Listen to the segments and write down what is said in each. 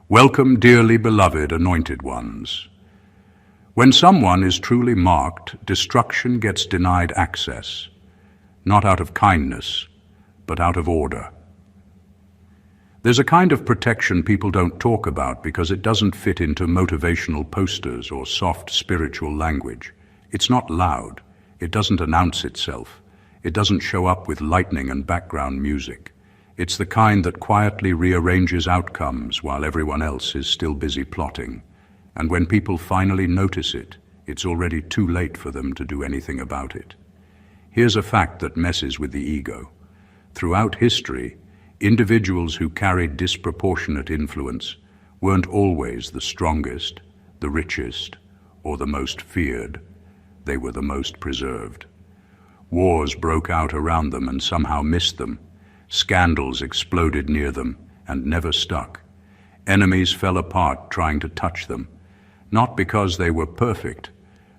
Welcome, dearly beloved anointed ones. When someone is truly marked, destruction gets denied access, not out of kindness, but out of order. There's a kind of protection people don't talk about because it doesn't fit into motivational posters or soft spiritual language. It's not loud. It doesn't announce itself. It doesn't show up with lightning and background music. It's the kind that quietly rearranges outcomes while everyone else is still busy plotting. And when people finally notice it, it's already too late for them to do anything about it. Here's a fact that messes with the ego. Throughout history, individuals who carried disproportionate influence weren't always the strongest, the richest, or the most feared. They were the most preserved. Wars broke out around them and somehow missed them. Scandals exploded near them and never stuck. Enemies fell apart trying to touch them, not because they were perfect,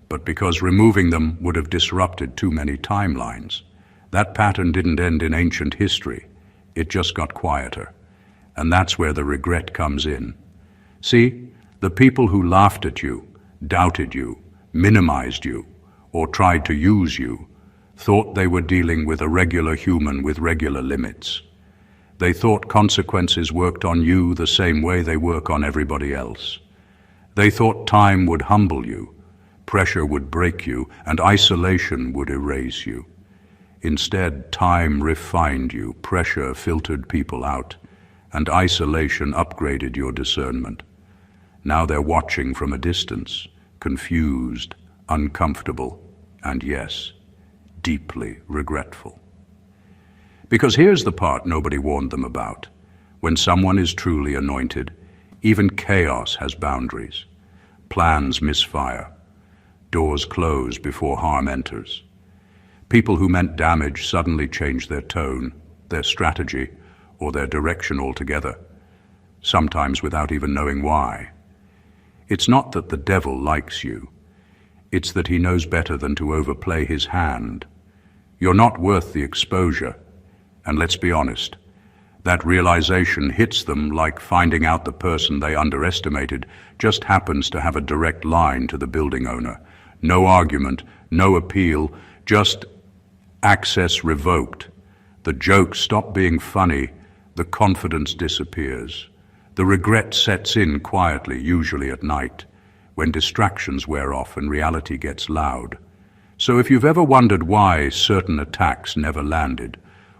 but because removing them would have disrupted too many timelines. That pattern didn't end in ancient history. It just got quieter. And that's where the regret comes in. See, the people who laughed at you, doubted you, minimized you, or tried to use you, thought they were dealing with a regular human with regular limits. They thought consequences worked on you the same way they work on everybody else. They thought time would humble you, pressure would break you, and isolation would erase you. Instead, time refined you, pressure filtered people out, and isolation upgraded your discernment. Now they're watching from a distance, confused, uncomfortable, and yes, deeply regretful. Because here's the part nobody warned them about. When someone is truly anointed, even chaos has boundaries. Plans misfire. Doors close before harm enters. People who meant damage suddenly change their tone, their strategy, or their direction altogether, sometimes without even knowing why. It's not that the devil likes you. It's that he knows better than to overplay his hand. You're not worth the exposure. And let's be honest, that realization hits them like finding out the person they underestimated just happens to have a direct line to the building owner. No argument, no appeal, just access revoked. The jokes stop being funny, the confidence disappears. The regret sets in quietly, usually at night, when distractions wear off and reality gets loud. So if you've ever wondered why certain attacks never landed,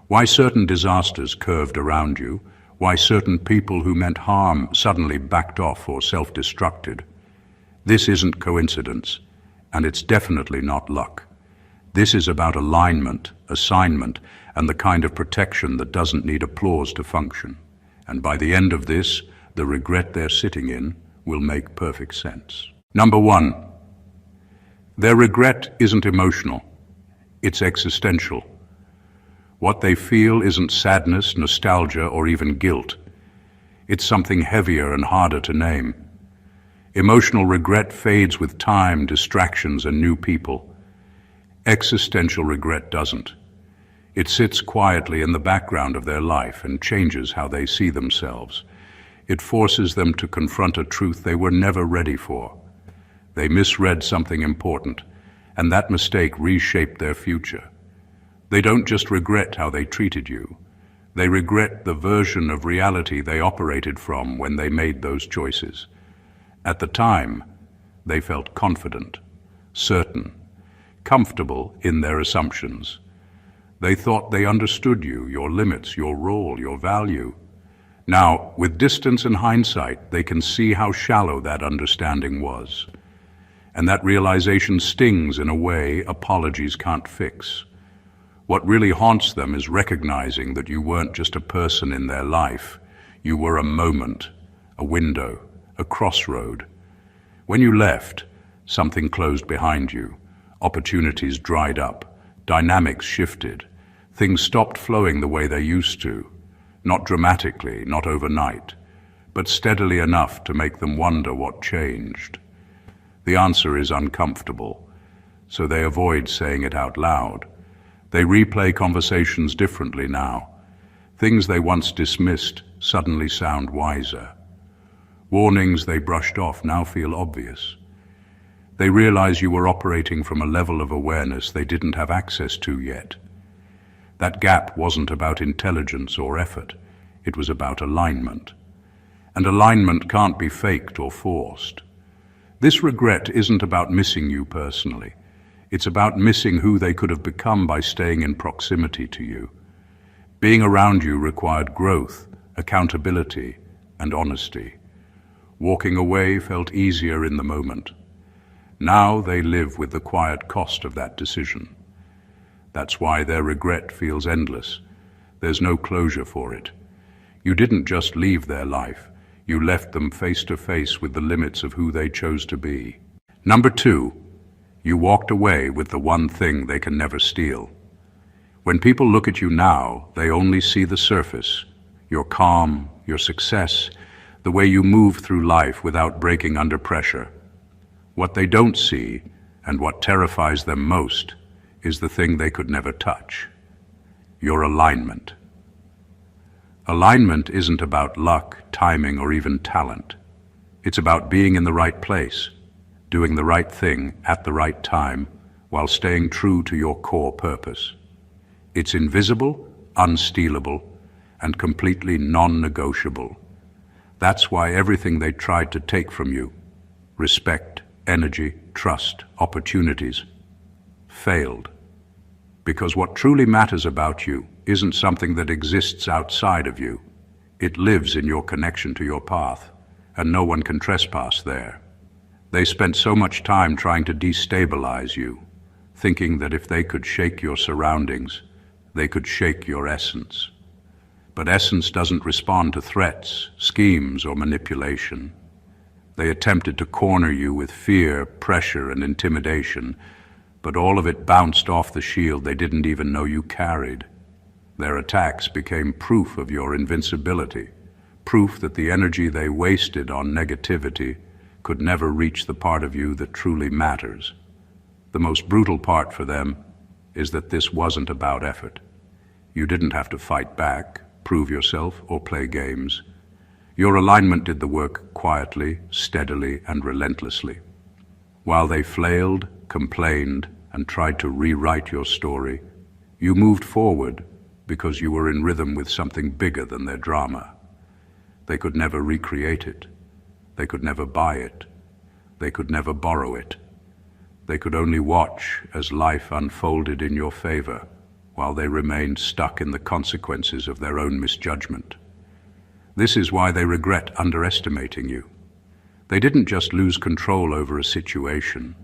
why certain disasters curved around you, why certain people who meant harm suddenly backed off or self-destructed, this isn't coincidence, and it's definitely not luck. This is about alignment, assignment, and the kind of protection that doesn't need applause to function. And by the end of this, the regret they're sitting in will make perfect sense. Number one, their regret isn't emotional, it's existential. What they feel isn't sadness, nostalgia, or even guilt. It's something heavier and harder to name. Emotional regret fades with time, distractions, and new people. Existential regret doesn't. It sits quietly in the background of their life and changes how they see themselves. It forces them to confront a truth they were never ready for. They misread something important, and that mistake reshaped their future. They don't just regret how they treated you. They regret the version of reality they operated from when they made those choices. At the time, they felt confident, certain, comfortable in their assumptions. They thought they understood you, your limits, your role, your value. Now, with distance and hindsight, they can see how shallow that understanding was. And that realization stings in a way apologies can't fix. What really haunts them is recognizing that you weren't just a person in their life. You were a moment, a window, a crossroad. When you left, something closed behind you. Opportunities dried up. Dynamics shifted. Things stopped flowing the way they used to. Not dramatically, not overnight, but steadily enough to make them wonder what changed. The answer is uncomfortable, so they avoid saying it out loud. They replay conversations differently now. Things they once dismissed suddenly sound wiser. Warnings they brushed off now feel obvious. They realize you were operating from a level of awareness they didn't have access to yet. That gap wasn't about intelligence or effort. It was about alignment. And alignment can't be faked or forced. This regret isn't about missing you personally. It's about missing who they could have become by staying in proximity to you. Being around you required growth, accountability, and honesty. Walking away felt easier in the moment. Now they live with the quiet cost of that decision. That's why their regret feels endless. There's no closure for it. You didn't just leave their life. You left them face to face with the limits of who they chose to be. Number 2, you walked away with the one thing they can never steal. When people look at you now, they only see the surface, your calm, your success, the way you move through life without breaking under pressure. What they don't see, and what terrifies them most, is the thing they could never touch: your alignment. Alignment isn't about luck, timing, or even talent. It's about being in the right place, doing the right thing at the right time, while staying true to your core purpose. It's invisible, unstealable, and completely non-negotiable. That's why everything they tried to take from you, respect, energy, trust, opportunities, failed. Because what truly matters about you isn't something that exists outside of you. It lives in your connection to your path, and no one can trespass there. They spent so much time trying to destabilize you, thinking that if they could shake your surroundings, they could shake your essence. But essence doesn't respond to threats, schemes, or manipulation. They attempted to corner you with fear, pressure, and intimidation, but all of it bounced off the shield they didn't even know you carried. Their attacks became proof of your invincibility, proof that the energy they wasted on negativity could never reach the part of you that truly matters. The most brutal part for them is that this wasn't about effort. You didn't have to fight back, prove yourself, or play games. Your alignment did the work quietly, steadily, and relentlessly. While they flailed, complained, and tried to rewrite your story, you moved forward because you were in rhythm with something bigger than their drama. They could never recreate it. They could never buy it. They could never borrow it. They could only watch as life unfolded in your favor, while they remained stuck in the consequences of their own misjudgment. This is why they regret underestimating you. They didn't just lose control over a situation.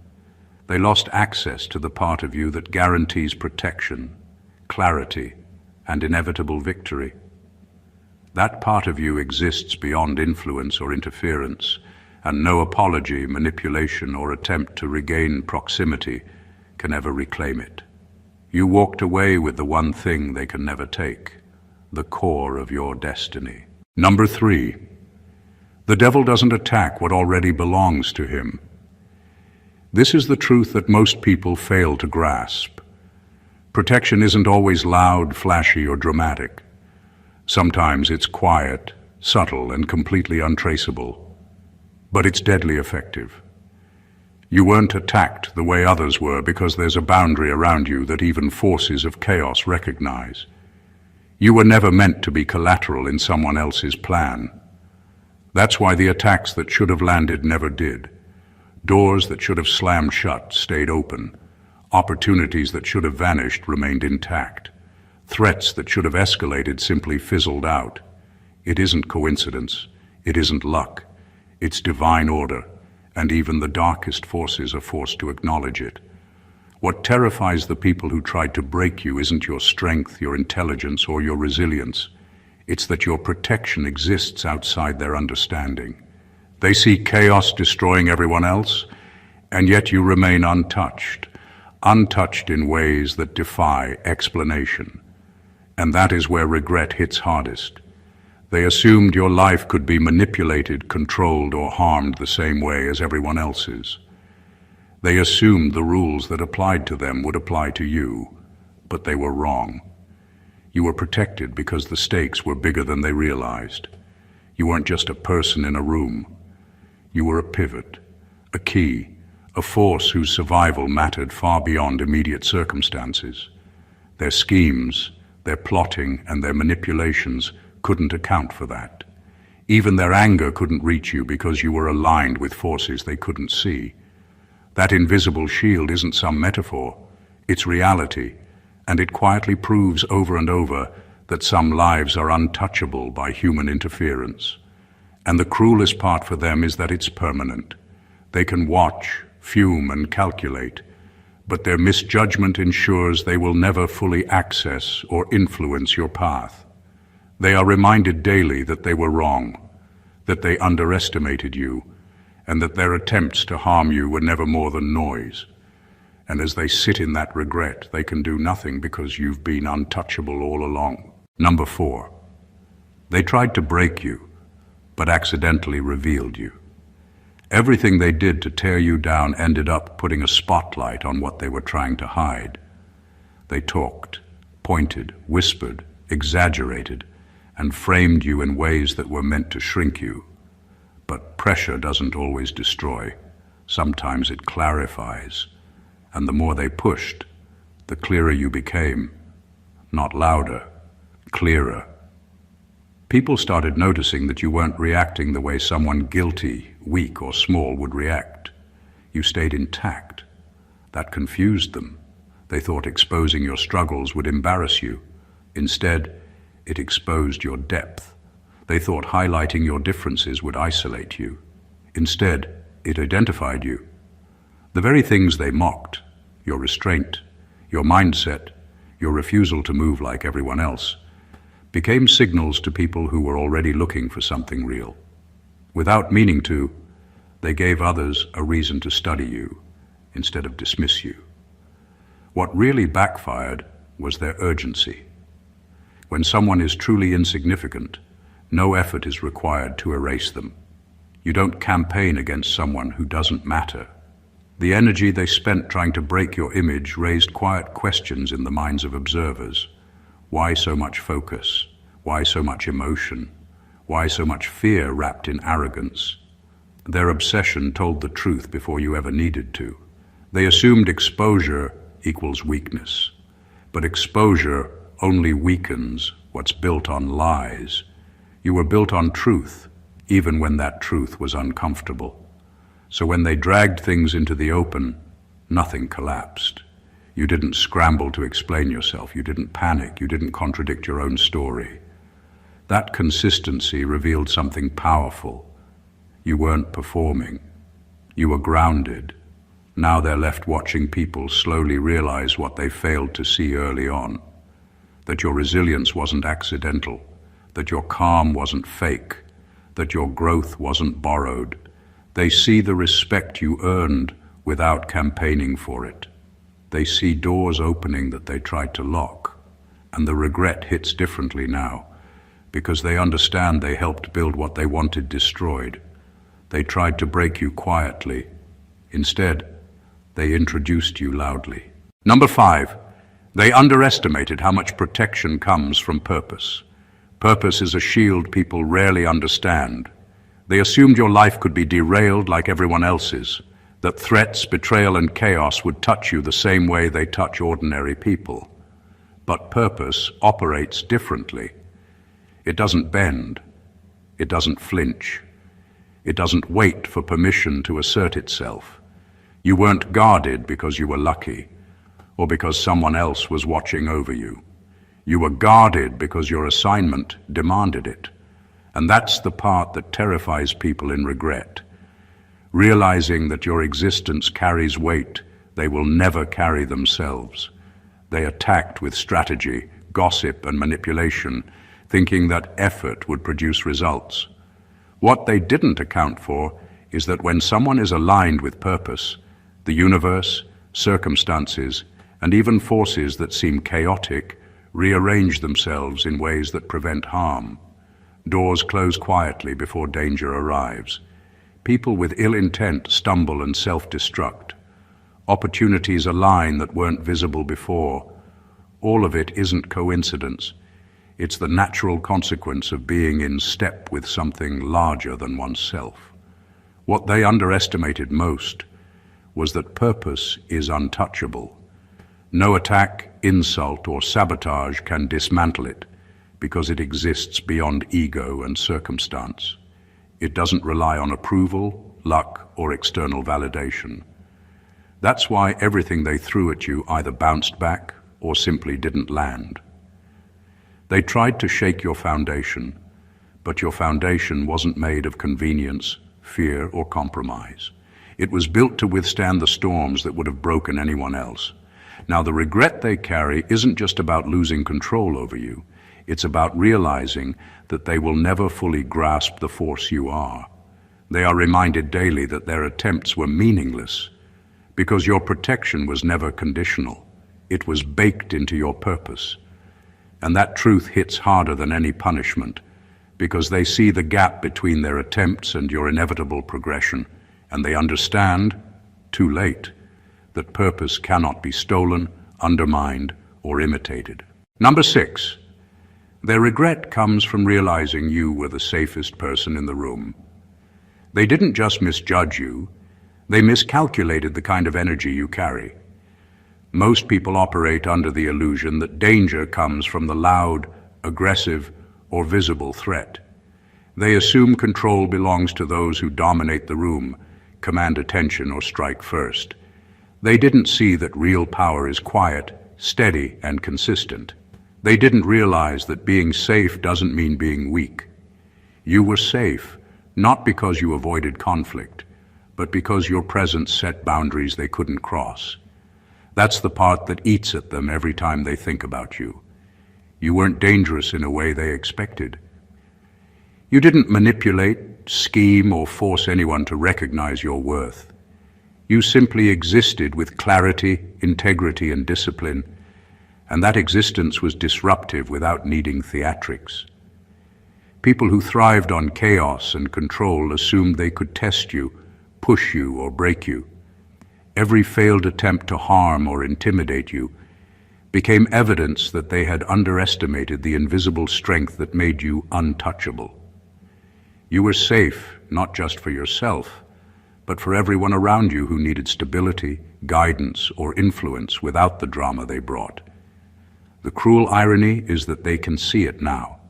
They lost access to the part of you that guarantees protection, clarity, and inevitable victory. That part of you exists beyond influence or interference, and no apology, manipulation, or attempt to regain proximity can ever reclaim it. You walked away with the one thing they can never take, the core of your destiny. Number 3, the devil doesn't attack what already belongs to him. This is the truth that most people fail to grasp. Protection isn't always loud, flashy, or dramatic. Sometimes it's quiet, subtle, and completely untraceable. But it's deadly effective. You weren't attacked the way others were because there's a boundary around you that even forces of chaos recognize. You were never meant to be collateral in someone else's plan. That's why the attacks that should have landed never did. Doors that should have slammed shut stayed open. Opportunities that should have vanished remained intact. Threats that should have escalated simply fizzled out. It isn't coincidence. It isn't luck. It's divine order, and even the darkest forces are forced to acknowledge it. What terrifies the people who tried to break you isn't your strength, your intelligence, or your resilience. It's that your protection exists outside their understanding. They see chaos destroying everyone else, and yet you remain untouched in ways that defy explanation. And that is where regret hits hardest. They assumed your life could be manipulated, controlled, or harmed the same way as everyone else's. They assumed the rules that applied to them would apply to you, but they were wrong. You were protected because the stakes were bigger than they realized. You weren't just a person in a room. You were a pivot, a key, a force whose survival mattered far beyond immediate circumstances. Their schemes, their plotting, and their manipulations couldn't account for that. Even their anger couldn't reach you because you were aligned with forces they couldn't see. That invisible shield isn't some metaphor, it's reality, and it quietly proves over and over that some lives are untouchable by human interference. And the cruelest part for them is that it's permanent. They can watch, fume, and calculate, but their misjudgment ensures they will never fully access or influence your path. They are reminded daily that they were wrong, that they underestimated you, and that their attempts to harm you were never more than noise. And as they sit in that regret, they can do nothing because you've been untouchable all along. Number 4. They tried to break you, but accidentally revealed you. Everything they did to tear you down ended up putting a spotlight on what they were trying to hide. They talked, pointed, whispered, exaggerated, and framed you in ways that were meant to shrink you. But pressure doesn't always destroy. Sometimes it clarifies. And the more they pushed, the clearer you became. Not louder, clearer. People started noticing that you weren't reacting the way someone guilty, weak, or small would react. You stayed intact. That confused them. They thought exposing your struggles would embarrass you. Instead, it exposed your depth. They thought highlighting your differences would isolate you. Instead, it identified you. The very things they mocked, your restraint, your mindset, your refusal to move like everyone else, became signals to people who were already looking for something real. Without meaning to, they gave others a reason to study you instead of dismiss you. What really backfired was their urgency. When someone is truly insignificant, no effort is required to erase them. You don't campaign against someone who doesn't matter. The energy they spent trying to break your image raised quiet questions in the minds of observers. Why so much focus? Why so much emotion? Why so much fear wrapped in arrogance? Their obsession told the truth before you ever needed to. They assumed exposure equals weakness. But exposure only weakens what's built on lies. You were built on truth, even when that truth was uncomfortable. So when they dragged things into the open, nothing collapsed. You didn't scramble to explain yourself. You didn't panic. You didn't contradict your own story. That consistency revealed something powerful. You weren't performing. You were grounded. Now they're left watching people slowly realize what they failed to see early on. That your resilience wasn't accidental. That your calm wasn't fake. That your growth wasn't borrowed. They see the respect you earned without campaigning for it. They see doors opening that they tried to lock, and the regret hits differently now, because they understand they helped build what they wanted destroyed. They tried to break you quietly. Instead, they introduced you loudly. Number 5, they underestimated how much protection comes from purpose. Purpose is a shield people rarely understand. They assumed your life could be derailed like everyone else's, that threats, betrayal, and chaos would touch you the same way they touch ordinary people. But purpose operates differently. It doesn't bend. It doesn't flinch. It doesn't wait for permission to assert itself. You weren't guarded because you were lucky, or because someone else was watching over you. You were guarded because your assignment demanded it. And that's the part that terrifies people in regret. Realizing that your existence carries weight they will never carry themselves. They attacked with strategy, gossip, and manipulation, thinking that effort would produce results. What they didn't account for is that when someone is aligned with purpose, the universe, circumstances, and even forces that seem chaotic rearrange themselves in ways that prevent harm. Doors close quietly before danger arrives. People with ill intent stumble and self-destruct. Opportunities align that weren't visible before. All of it isn't coincidence. It's the natural consequence of being in step with something larger than oneself. What they underestimated most was that purpose is untouchable. No attack, insult, or sabotage can dismantle it because it exists beyond ego and circumstance. It doesn't rely on approval, luck, or external validation. That's why everything they threw at you either bounced back or simply didn't land. They tried to shake your foundation, but your foundation wasn't made of convenience, fear, or compromise. It was built to withstand the storms that would have broken anyone else. Now, the regret they carry isn't just about losing control over you. It's about realizing that they will never fully grasp the force you are. They are reminded daily that their attempts were meaningless because your protection was never conditional. It was baked into your purpose. And that truth hits harder than any punishment because they see the gap between their attempts and your inevitable progression, and they understand, too late, that purpose cannot be stolen, undermined, or imitated. Number 6, their regret comes from realizing you were the safest person in the room. They didn't just misjudge you, they miscalculated the kind of energy you carry. Most people operate under the illusion that danger comes from the loud, aggressive, or visible threat. They assume control belongs to those who dominate the room, command attention, or strike first. They didn't see that real power is quiet, steady, and consistent. They didn't realize that being safe doesn't mean being weak. You were safe, not because you avoided conflict, but because your presence set boundaries they couldn't cross. That's the part that eats at them every time they think about you. You weren't dangerous in a way they expected. You didn't manipulate, scheme, or force anyone to recognize your worth. You simply existed with clarity, integrity, and discipline, and that existence was disruptive without needing theatrics. People who thrived on chaos and control assumed they could test you, push you, or break you. Every failed attempt to harm or intimidate you became evidence that they had underestimated the invisible strength that made you untouchable. You were safe, not just for yourself, but for everyone around you who needed stability, guidance, or influence without the drama they brought. The cruel irony is that they can see it now.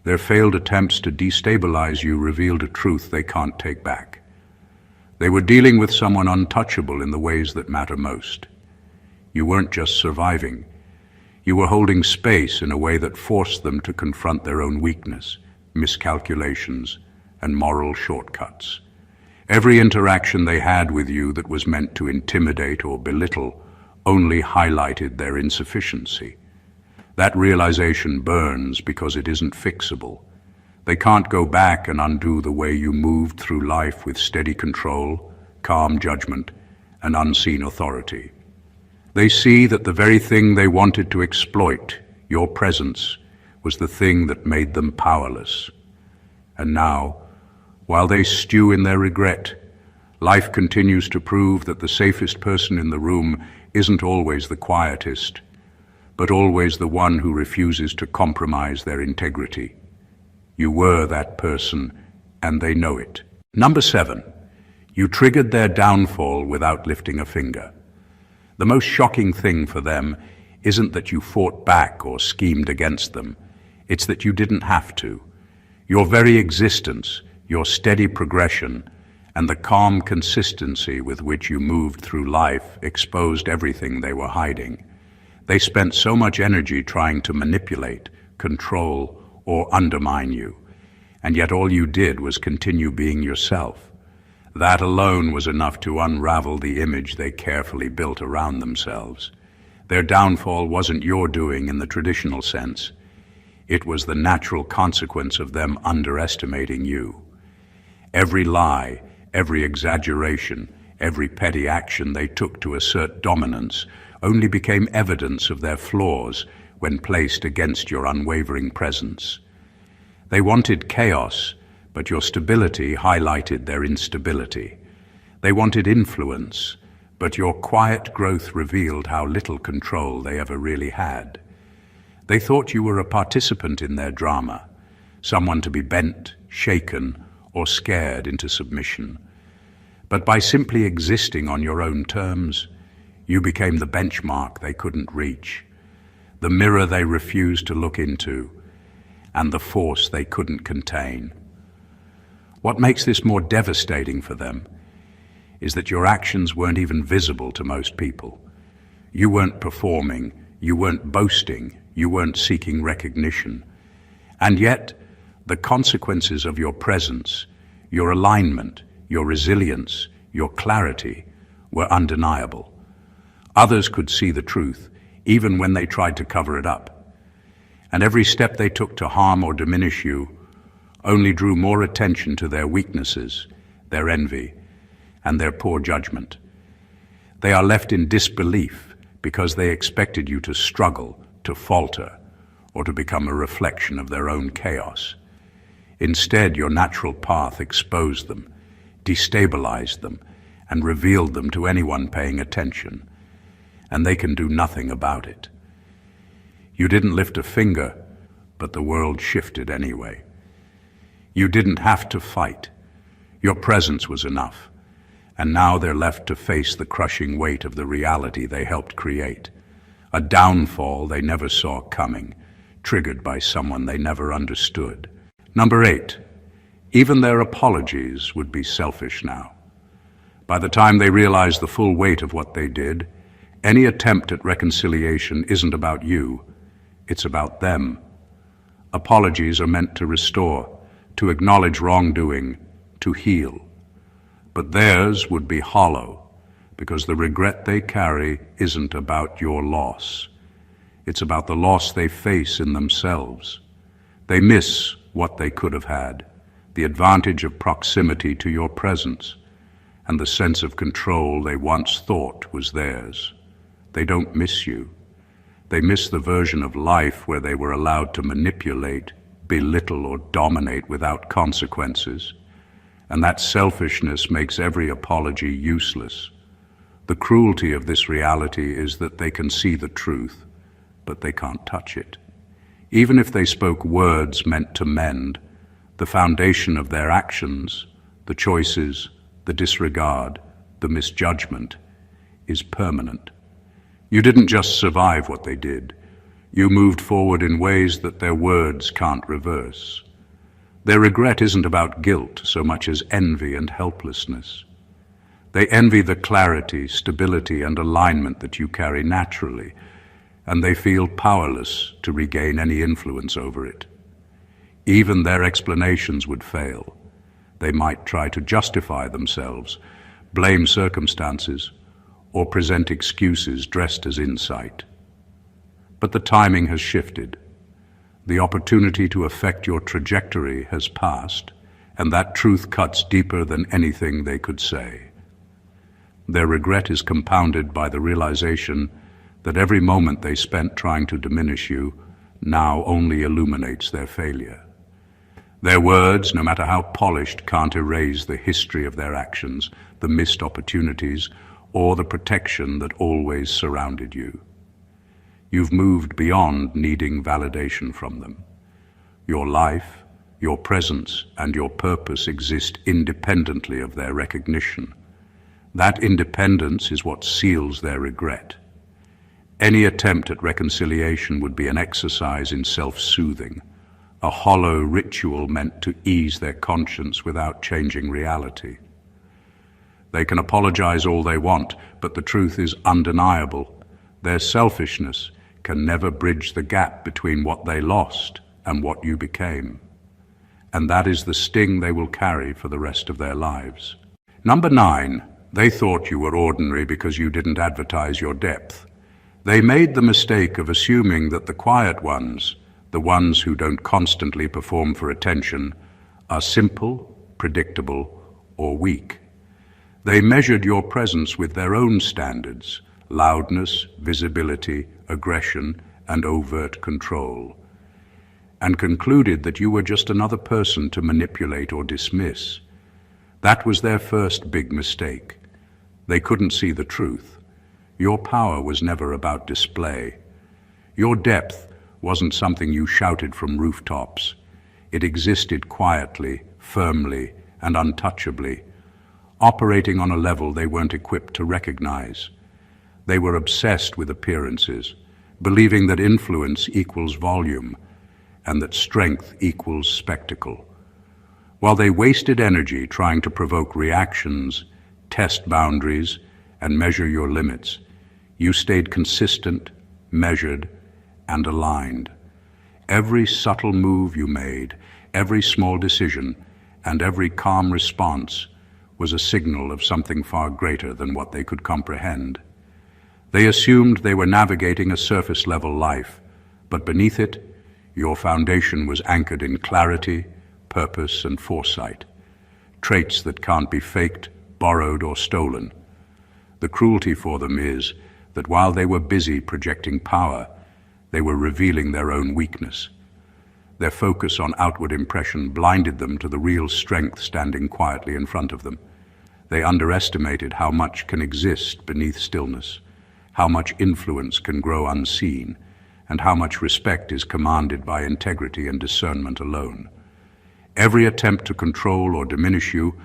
Their failed attempts to destabilize you revealed a truth they can't take back. They were dealing with someone untouchable in the ways that matter most. You weren't just surviving. You were holding space in a way that forced them to confront their own weakness, miscalculations, and moral shortcuts. Every interaction they had with you that was meant to intimidate or belittle only highlighted their insufficiency. That realization burns because it isn't fixable. They can't go back and undo the way you moved through life with steady control, calm judgment, and unseen authority. They see that the very thing they wanted to exploit, your presence, was the thing that made them powerless. And now, while they stew in their regret, life continues to prove that the safest person in the room isn't always the quietest, but always the one who refuses to compromise their integrity. You were that person, and they know it. Number 7, you triggered their downfall without lifting a finger. The most shocking thing for them isn't that you fought back or schemed against them. It's that you didn't have to. Your very existence, your steady progression, and the calm consistency with which you moved through life exposed everything they were hiding. They spent so much energy trying to manipulate, control, or undermine you, and yet all you did was continue being yourself. That alone was enough to unravel the image they carefully built around themselves. Their downfall wasn't your doing in the traditional sense. It was the natural consequence of them underestimating you. Every lie, every exaggeration, every petty action they took to assert dominance only became evidence of their flaws when placed against your unwavering presence. They wanted chaos, but your stability highlighted their instability. They wanted influence, but your quiet growth revealed how little control they ever really had. They thought you were a participant in their drama, someone to be bent, shaken, or scared into submission. But by simply existing on your own terms, you became the benchmark they couldn't reach, the mirror they refused to look into, and the force they couldn't contain. What makes this more devastating for them is that your actions weren't even visible to most people. You weren't performing, you weren't boasting, you weren't seeking recognition. And yet, the consequences of your presence, your alignment, your resilience, your clarity were undeniable. Others could see the truth, even when they tried to cover it up. And every step they took to harm or diminish you only drew more attention to their weaknesses, their envy, and their poor judgment. They are left in disbelief because they expected you to struggle, to falter, or to become a reflection of their own chaos. Instead, your natural path exposed them, destabilized them, and revealed them to anyone paying attention, and they can do nothing about it. You didn't lift a finger, but the world shifted anyway. You didn't have to fight. Your presence was enough, and now they're left to face the crushing weight of the reality they helped create, a downfall they never saw coming, triggered by someone they never understood. Number 8, even their apologies would be selfish now. By the time they realize the full weight of what they did, any attempt at reconciliation isn't about you, it's about them. Apologies are meant to restore, to acknowledge wrongdoing, to heal. But theirs would be hollow, because the regret they carry isn't about your loss. It's about the loss they face in themselves. They miss what they could have had, the advantage of proximity to your presence, and the sense of control they once thought was theirs. They don't miss you. They miss the version of life where they were allowed to manipulate, belittle, or dominate without consequences. And that selfishness makes every apology useless. The cruelty of this reality is that they can see the truth, but they can't touch it. Even if they spoke words meant to mend, the foundation of their actions, the choices, the disregard, the misjudgment, is permanent. You didn't just survive what they did. You moved forward in ways that their words can't reverse. Their regret isn't about guilt so much as envy and helplessness. They envy the clarity, stability, and alignment that you carry naturally, and they feel powerless to regain any influence over it. Even their explanations would fail. They might try to justify themselves, blame circumstances, or present excuses dressed as insight. But the timing has shifted. The opportunity to affect your trajectory has passed, and that truth cuts deeper than anything they could say. Their regret is compounded by the realization that every moment they spent trying to diminish you now only illuminates their failure. Their words, no matter how polished, can't erase the history of their actions, the missed opportunities, or the protection that always surrounded you. You've moved beyond needing validation from them. Your life, your presence, and your purpose exist independently of their recognition. That independence is what seals their regret. Any attempt at reconciliation would be an exercise in self-soothing, a hollow ritual meant to ease their conscience without changing reality. They can apologize all they want, but the truth is undeniable. Their selfishness can never bridge the gap between what they lost and what you became. And that is the sting they will carry for the rest of their lives. Number 9, they thought you were ordinary because you didn't advertise your depth. They made the mistake of assuming that the quiet ones, the ones who don't constantly perform for attention, are simple, predictable, or weak. They measured your presence with their own standards, loudness, visibility, aggression, and overt control, and concluded that you were just another person to manipulate or dismiss. That was their first big mistake. They couldn't see the truth. Your power was never about display. Your depth wasn't something you shouted from rooftops. It existed quietly, firmly, and untouchably, operating on a level they weren't equipped to recognize. They were obsessed with appearances, believing that influence equals volume and that strength equals spectacle. While they wasted energy trying to provoke reactions, test boundaries, and measure your limits, you stayed consistent, measured, and aligned. Every subtle move you made, every small decision, and every calm response was a signal of something far greater than what they could comprehend. They assumed they were navigating a surface-level life, but beneath it, your foundation was anchored in clarity, purpose, and foresight, traits that can't be faked, borrowed, or stolen. The cruelty for them is that while they were busy projecting power, they were revealing their own weakness. Their focus on outward impression blinded them to the real strength standing quietly in front of them. They underestimated how much can exist beneath stillness, how much influence can grow unseen, and how much respect is commanded by integrity and discernment alone. Every attempt to control or diminish you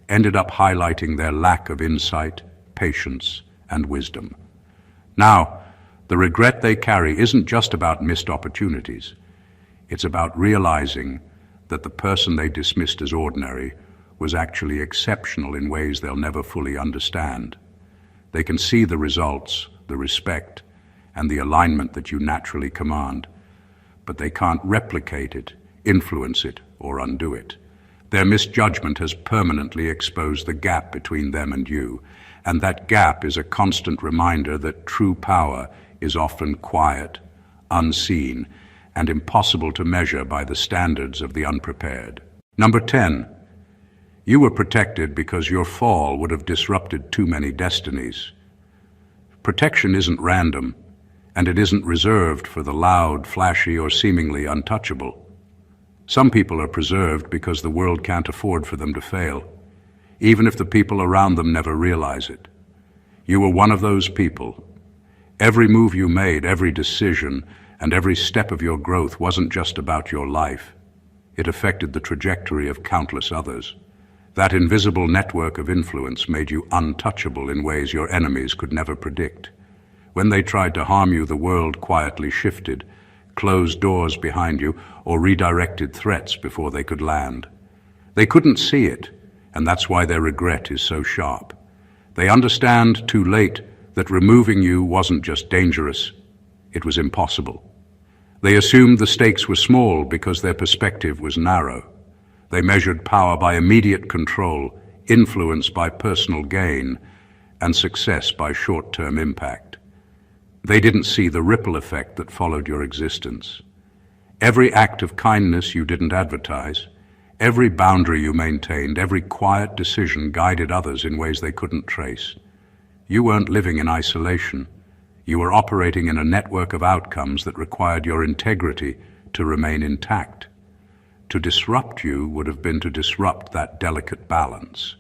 ended up highlighting their lack of insight, patience, and wisdom. Now, the regret they carry isn't just about missed opportunities. It's about realizing that the person they dismissed as ordinary was actually exceptional in ways they'll never fully understand. They can see the results, the respect, and the alignment that you naturally command, but they can't replicate it, influence it, or undo it. Their misjudgment has permanently exposed the gap between them and you, and that gap is a constant reminder that true power is often quiet, unseen, and impossible to measure by the standards of the unprepared. Number 10. You were protected because your fall would have disrupted too many destinies. Protection isn't random, and it isn't reserved for the loud, flashy, or seemingly untouchable. Some people are preserved because the world can't afford for them to fail, even if the people around them never realize it. You were one of those people. Every move you made, every decision, and every step of your growth wasn't just about your life. It affected the trajectory of countless others. That invisible network of influence made you untouchable in ways your enemies could never predict. When they tried to harm you, the world quietly shifted, closed doors behind you, or redirected threats before they could land. They couldn't see it, and that's why their regret is so sharp. They understand too late that removing you wasn't just dangerous, it was impossible. They assumed the stakes were small because their perspective was narrow. They measured power by immediate control, influence by personal gain, and success by short-term impact. They didn't see the ripple effect that followed your existence. Every act of kindness you didn't advertise, every boundary you maintained, every quiet decision guided others in ways they couldn't trace. You weren't living in isolation. You were operating in a network of outcomes that required your integrity to remain intact. To disrupt you would have been to disrupt that delicate balance.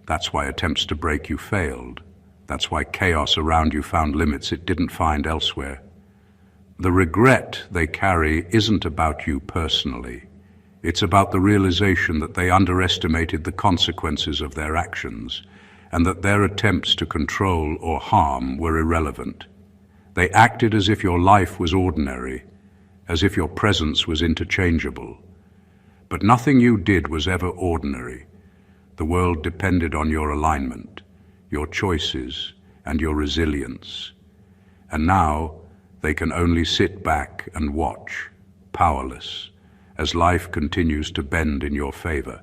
That's why attempts to break you failed. That's why chaos around you found limits it didn't find elsewhere. The regret they carry isn't about you personally. It's about the realization that they underestimated the consequences of their actions, and that their attempts to control or harm were irrelevant. They acted as if your life was ordinary, as if your presence was interchangeable. But nothing you did was ever ordinary. The world depended on your alignment, your choices, and your resilience. And now they can only sit back and watch, powerless, as life continues to bend in your favor,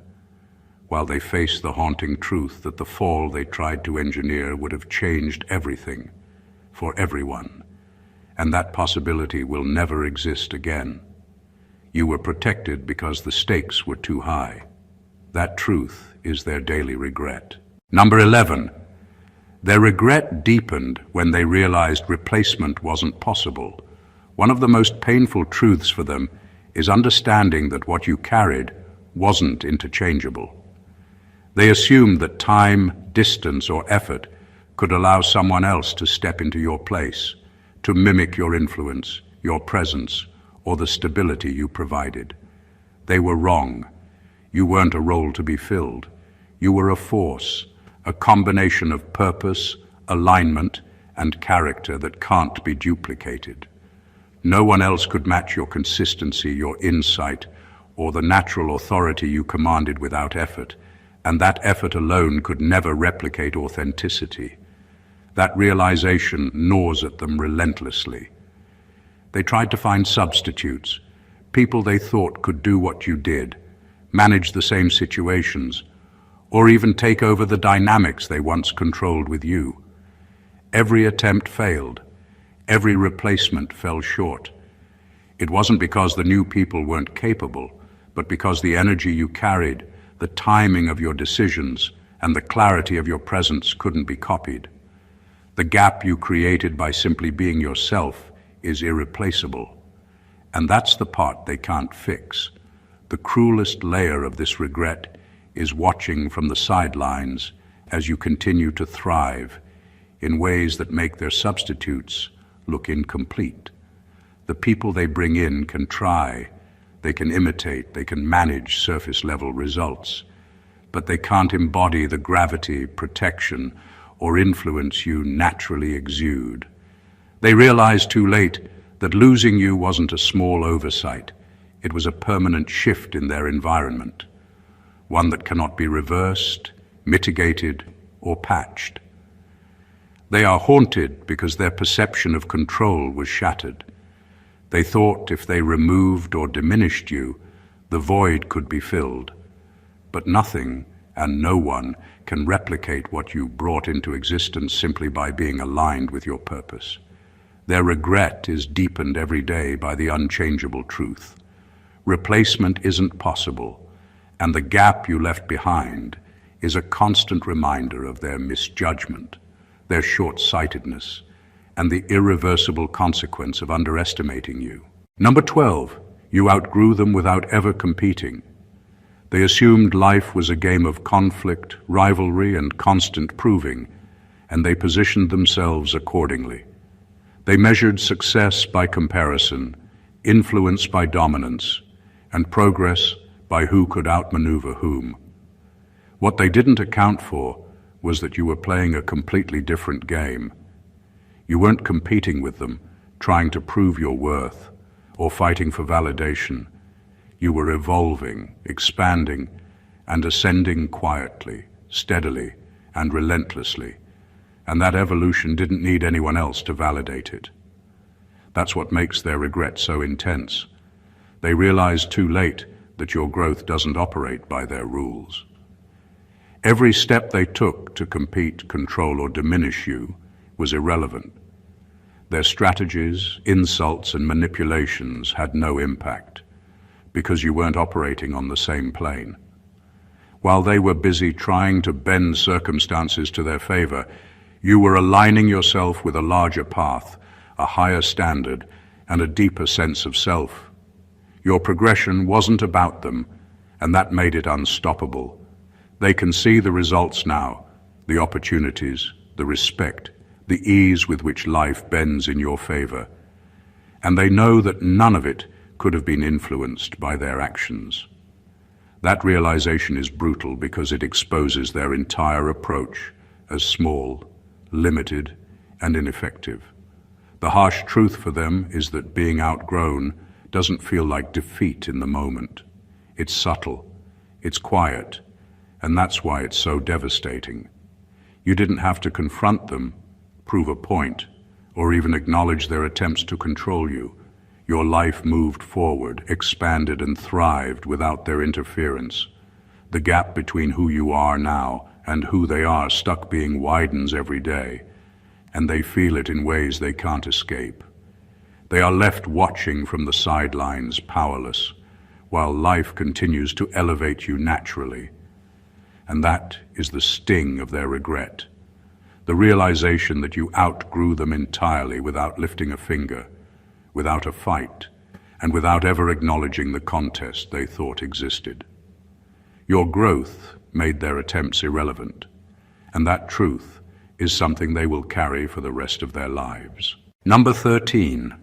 while they face the haunting truth that the fall they tried to engineer would have changed everything, for everyone, and that possibility will never exist again. You were protected because the stakes were too high. That truth is their daily regret. Number 11. Their regret deepened when they realized replacement wasn't possible. One of the most painful truths for them is understanding that what you carried wasn't interchangeable. They assumed that time, distance, or effort could allow someone else to step into your place, to mimic your influence, your presence, or the stability you provided. They were wrong. You weren't a role to be filled. You were a force, a combination of purpose, alignment, and character that can't be duplicated. No one else could match your consistency, your insight, or the natural authority you commanded without effort, and that effort alone could never replicate authenticity. That realization gnaws at them relentlessly. They tried to find substitutes, people they thought could do what you did, manage the same situations, or even take over the dynamics they once controlled with you. Every attempt failed. Every replacement fell short. It wasn't because the new people weren't capable, but because the energy you carried, the timing of your decisions, and the clarity of your presence couldn't be copied. The gap you created by simply being yourself is irreplaceable. And that's the part they can't fix. The cruelest layer of this regret is watching from the sidelines as you continue to thrive in ways that make their substitutes look incomplete. The people they bring in can try, they can imitate, they can manage surface-level results, but they can't embody the gravity, protection, or influence you naturally exude. They realize too late that losing you wasn't a small oversight. It was a permanent shift in their environment, one that cannot be reversed, mitigated, or patched. They are haunted because their perception of control was shattered. They thought if they removed or diminished you, the void could be filled. But nothing and no one can replicate what you brought into existence simply by being aligned with your purpose. Their regret is deepened every day by the unchangeable truth. Replacement isn't possible, and the gap you left behind is a constant reminder of their misjudgment, their short-sightedness, and the irreversible consequence of underestimating you. Number 12, you outgrew them without ever competing. They assumed life was a game of conflict, rivalry, and constant proving, and they positioned themselves accordingly. They measured success by comparison, influence by dominance, and progress by who could outmaneuver whom. What they didn't account for was that you were playing a completely different game. You weren't competing with them, trying to prove your worth, or fighting for validation. You were evolving, expanding, and ascending quietly, steadily, and relentlessly. And that evolution didn't need anyone else to validate it. That's what makes their regret so intense. They realized too late that your growth doesn't operate by their rules. Every step they took to compete, control, or diminish you was irrelevant. Their strategies, insults, and manipulations had no impact because you weren't operating on the same plane. While they were busy trying to bend circumstances to their favor, you were aligning yourself with a larger path, a higher standard, and a deeper sense of self. Your progression wasn't about them, and that made it unstoppable. They can see the results now, the opportunities, the respect, the ease with which life bends in your favor. And they know that none of it could have been influenced by their actions. That realization is brutal because it exposes their entire approach as small, limited, and ineffective. The harsh truth for them is that being outgrown doesn't feel like defeat in the moment. It's subtle, it's quiet, and that's why it's so devastating. You didn't have to confront them, prove a point, or even acknowledge their attempts to control you. Your life moved forward, expanded, and thrived without their interference. The gap between who you are now and who they are stuck being widens every day, and they feel it in ways they can't escape. They are left watching from the sidelines, powerless, while life continues to elevate you naturally. And that is the sting of their regret. The realization that you outgrew them entirely without lifting a finger, without a fight, and without ever acknowledging the contest they thought existed. Your growth made their attempts irrelevant, and that truth is something they will carry for the rest of their lives. Number 13.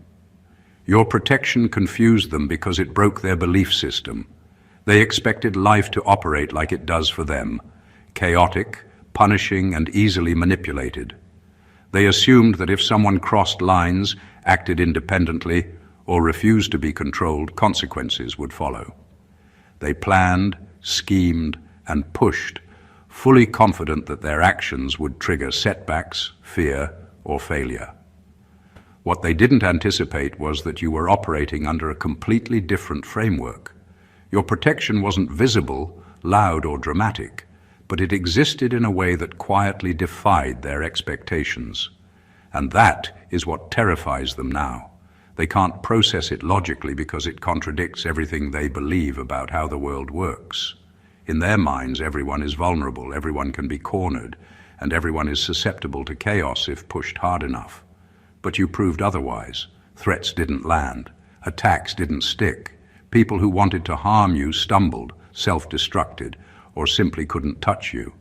Your protection confused them because it broke their belief system. They expected life to operate like it does for them, chaotic, punishing, and easily manipulated. They assumed that if someone crossed lines, acted independently, or refused to be controlled, consequences would follow. They planned, schemed, and pushed, fully confident that their actions would trigger setbacks, fear, or failure. What they didn't anticipate was that you were operating under a completely different framework. Your protection wasn't visible, loud, or dramatic, but it existed in a way that quietly defied their expectations. And that is what terrifies them now. They can't process it logically because it contradicts everything they believe about how the world works. In their minds, everyone is vulnerable, everyone can be cornered, and everyone is susceptible to chaos if pushed hard enough. But you proved otherwise. Threats didn't land. Attacks didn't stick. People who wanted to harm you stumbled, self-destructed, or simply couldn't touch you.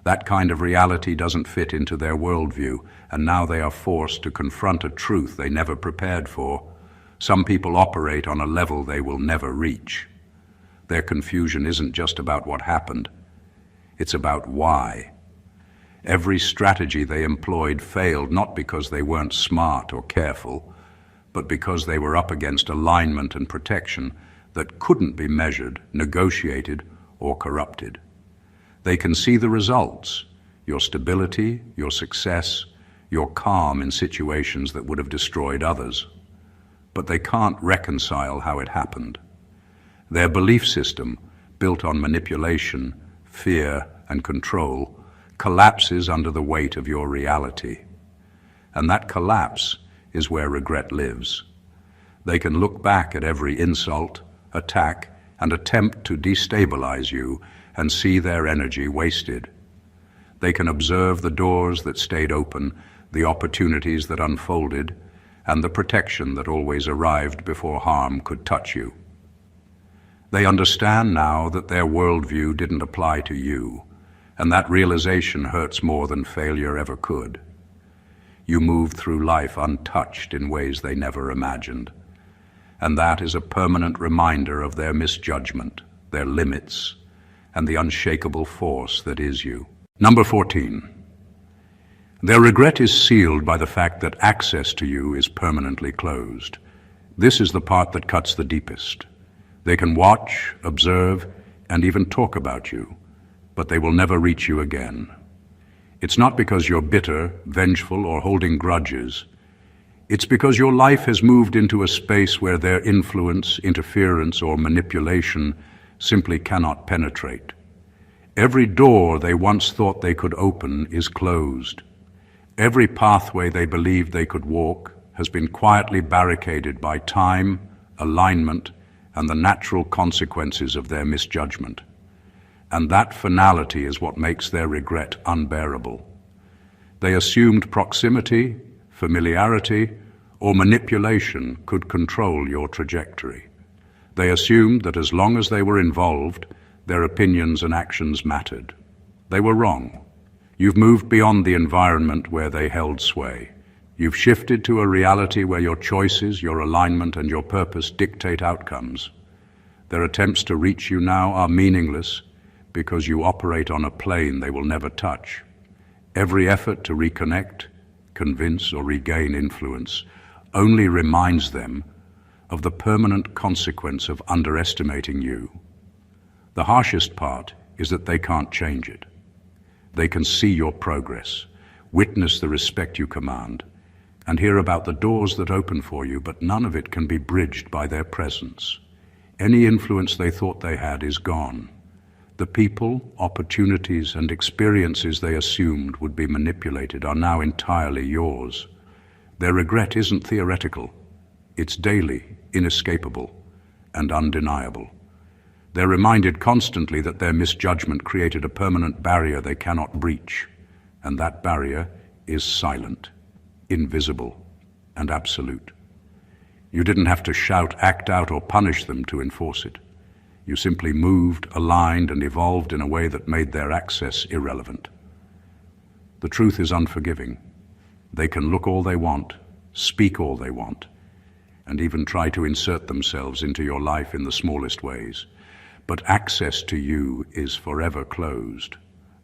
That kind of reality doesn't fit into their worldview, and now they are forced to confront a truth they never prepared for. Some people operate on a level they will never reach. Their confusion isn't just about what happened. It's about why. Every strategy they employed failed not because they weren't smart or careful, but because they were up against alignment and protection that couldn't be measured, negotiated, or corrupted. They can see the results, your stability, your success, your calm in situations that would have destroyed others. But they can't reconcile how it happened. Their belief system, built on manipulation, fear, and control, collapses under the weight of your reality. And that collapse is where regret lives. They can look back at every insult, attack, and attempt to destabilize you and see their energy wasted. They can observe the doors that stayed open, the opportunities that unfolded, and the protection that always arrived before harm could touch you. They understand now that their worldview didn't apply to you, and that realization hurts more than failure ever could. You moved through life untouched in ways they never imagined, and that is a permanent reminder of their misjudgment, their limits, and the unshakable force that is you. Number 14. Their regret is sealed by the fact that access to you is permanently closed. This is the part that cuts the deepest. They can watch, observe, and even talk about you, but they will never reach you again. It's not because you're bitter, vengeful, or holding grudges. It's because your life has moved into a space where their influence, interference, or manipulation simply cannot penetrate. Every door they once thought they could open is closed. Every pathway they believed they could walk has been quietly barricaded by time, alignment, and the natural consequences of their misjudgment. And that finality is what makes their regret unbearable. They assumed proximity, familiarity, or manipulation could control your trajectory. They assumed that as long as they were involved, their opinions and actions mattered. They were wrong. You've moved beyond the environment where they held sway. You've shifted to a reality where your choices, your alignment, and your purpose dictate outcomes. Their attempts to reach you now are meaningless because you operate on a plane they will never touch. Every effort to reconnect, convince, or regain influence only reminds them of the permanent consequence of underestimating you. The harshest part is that they can't change it. They can see your progress, witness the respect you command, and hear about the doors that open for you, but none of it can be bridged by their presence. Any influence they thought they had is gone. The people, opportunities, and experiences they assumed would be manipulated are now entirely yours. Their regret isn't theoretical. It's daily, inescapable, and undeniable. They're reminded constantly that their misjudgment created a permanent barrier they cannot breach, and that barrier is silent, invisible, and absolute. You didn't have to shout, act out, or punish them to enforce it. You simply moved, aligned, and evolved in a way that made their access irrelevant. The truth is unforgiving. They can look all they want, speak all they want, and even try to insert themselves into your life in the smallest ways. But access to you is forever closed.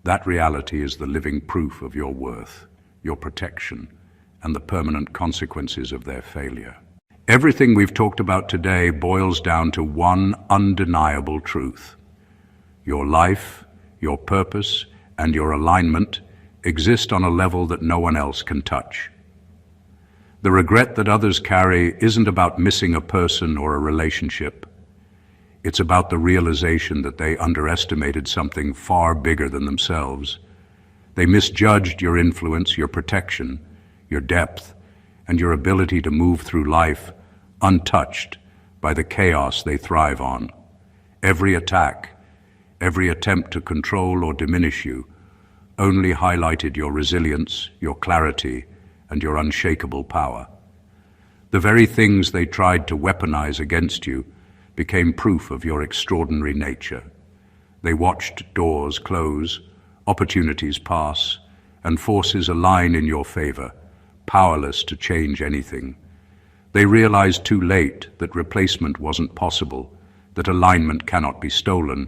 That reality is the living proof of your worth, your protection, and the permanent consequences of their failure. Everything we've talked about today boils down to one undeniable truth. Your life, your purpose, and your alignment exist on a level that no one else can touch. The regret that others carry isn't about missing a person or a relationship. It's about the realization that they underestimated something far bigger than themselves. They misjudged your influence, your protection, your depth, and your ability to move through life untouched by the chaos they thrive on. Every attack, every attempt to control or diminish you, only highlighted your resilience, your clarity, and your unshakable power. The very things they tried to weaponize against you became proof of your extraordinary nature. They watched doors close, opportunities pass, and forces align in your favor, powerless to change anything. They realized too late that replacement wasn't possible, that alignment cannot be stolen,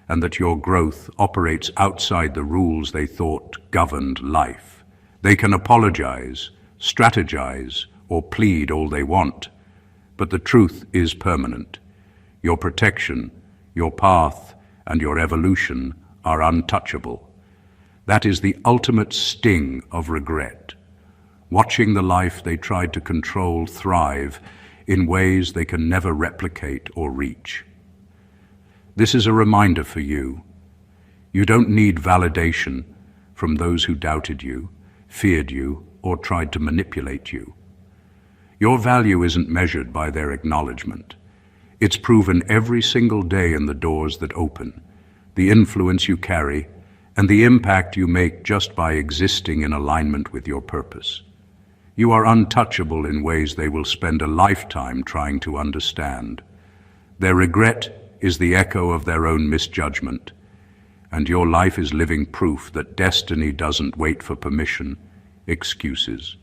and that your growth operates outside the rules they thought governed life. They can apologize, strategize, or plead all they want, but the truth is permanent. Your protection, your path, and your evolution are untouchable. That is the ultimate sting of regret. Watching the life they tried to control thrive in ways they can never replicate or reach. This is a reminder for you. You don't need validation from those who doubted you, feared you, or tried to manipulate you. Your value isn't measured by their acknowledgement. It's proven every single day in the doors that open, the influence you carry, and the impact you make just by existing in alignment with your purpose. You are untouchable in ways they will spend a lifetime trying to understand. Their regret is the echo of their own misjudgment, and your life is living proof that destiny doesn't wait for permission, excuses,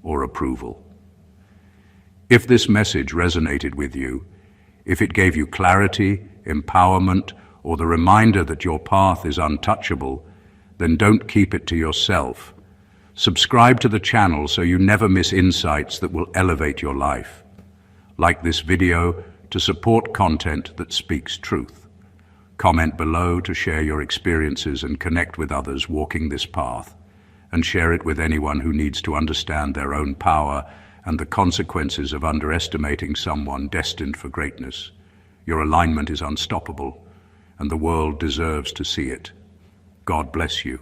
or approval. If this message resonated with you, if it gave you clarity, empowerment, or the reminder that your path is untouchable, then don't keep it to yourself. Subscribe to the channel so you never miss insights that will elevate your life. Like this video to support content that speaks truth. Comment below to share your experiences and connect with others walking this path, and share it with anyone who needs to understand their own power and the consequences of underestimating someone destined for greatness. Your alignment is unstoppable, and the world deserves to see it. God bless you.